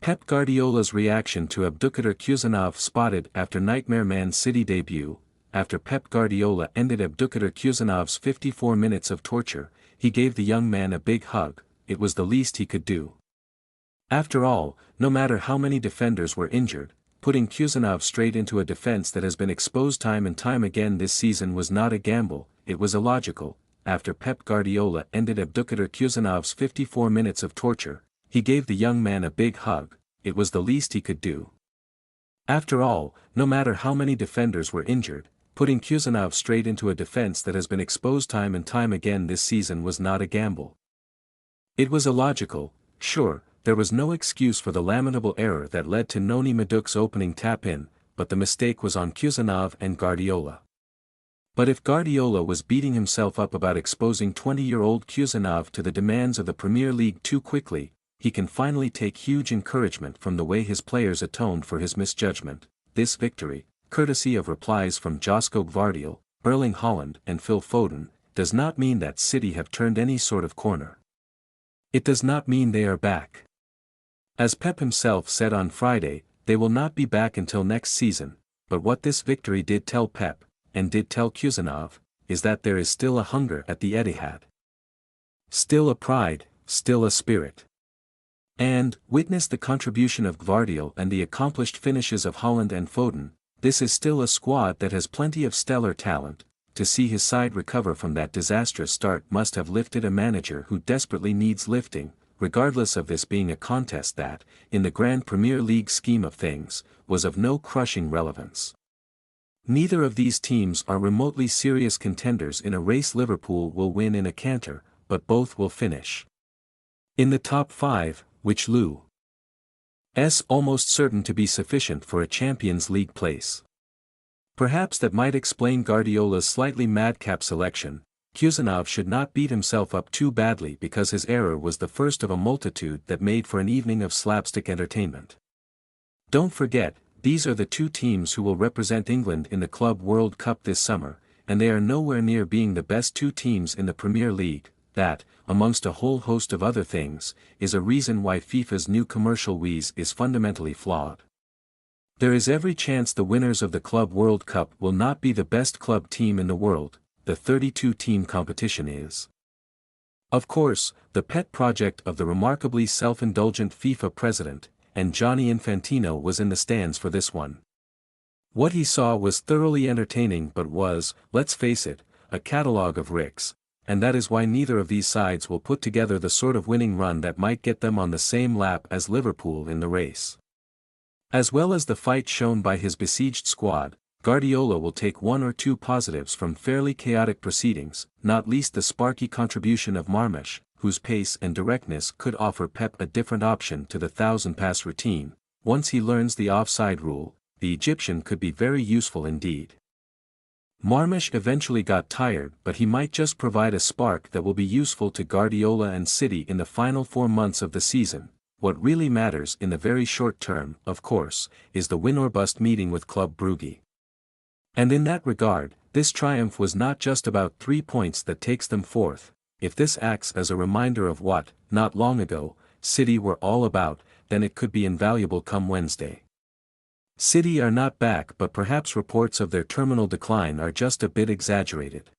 Pep Guardiola's reaction to Abdukodir Khusanov spotted after Nightmare Man City debut. After Pep Guardiola ended Abdukodir Khusanov's 54 minutes of torture, he gave the young man a big hug. It was the least he could do. After all, no matter how many defenders were injured, putting Khusanov straight into a defense that has been exposed time and time again this season was not a gamble, it was illogical. After Pep Guardiola ended Abdukodir Khusanov's 54 minutes of torture, he gave the young man a big hug. It was the least he could do. After all, no matter how many defenders were injured, putting Khusanov straight into a defense that has been exposed time and time again this season was not a gamble. It was illogical. Sure, there was no excuse for the lamentable error that led to Noni Maduk's opening tap-in, but the mistake was on Khusanov and Guardiola. But if Guardiola was beating himself up about exposing 20-year-old Khusanov to the demands of the Premier League too quickly, he can finally take huge encouragement from the way his players atoned for his misjudgment. This victory, courtesy of replies from Josko Gvardiol, Erling Haaland and Phil Foden, does not mean that City have turned any sort of corner. It does not mean they are back. As Pep himself said on Friday, they will not be back until next season, but what this victory did tell Pep, and did tell Khusanov, is that there is still a hunger at the Etihad. Still a pride, still a spirit. And, witness the contribution of Gvardiol and the accomplished finishes of Haaland and Foden, this is still a squad that has plenty of stellar talent. To see his side recover from that disastrous start must have lifted a manager who desperately needs lifting, regardless of this being a contest that, in the Grand Premier League scheme of things, was of no crushing relevance. Neither of these teams are remotely serious contenders in a race Liverpool will win in a canter, but both will finish in the top 5, which Lou's almost certain to be sufficient for a Champions League place. Perhaps that might explain Guardiola's slightly madcap selection. Khusanov should not beat himself up too badly because his error was the first of a multitude that made for an evening of slapstick entertainment. Don't forget, these are the two teams who will represent England in the Club World Cup this summer, and they are nowhere near being the best two teams in the Premier League. That, amongst a whole host of other things, is a reason why FIFA's new commercial wheeze is fundamentally flawed. There is every chance the winners of the Club World Cup will not be the best club team in the world. The 32-team competition is, of course, the pet project of the remarkably self-indulgent FIFA president, and Gianni Infantino was in the stands for this one. What he saw was thoroughly entertaining but was, let's face it, a catalogue of ricks, and that is why neither of these sides will put together the sort of winning run that might get them on the same lap as Liverpool in the race. As well as the fight shown by his besieged squad, Guardiola will take one or two positives from fairly chaotic proceedings, not least the sparky contribution of Marmoush, whose pace and directness could offer Pep a different option to the 1,000-pass routine. Once he learns the offside rule, the Egyptian could be very useful indeed. Marmoush eventually got tired, but he might just provide a spark that will be useful to Guardiola and City in the final 4 months of the season. What really matters in the very short term, of course, is the win-or-bust meeting with Club Brugge. And in that regard, this triumph was not just about 3 points that takes them fourth. If this acts as a reminder of what, not long ago, City were all about, then it could be invaluable come Wednesday. City are not back, but perhaps reports of their terminal decline are just a bit exaggerated.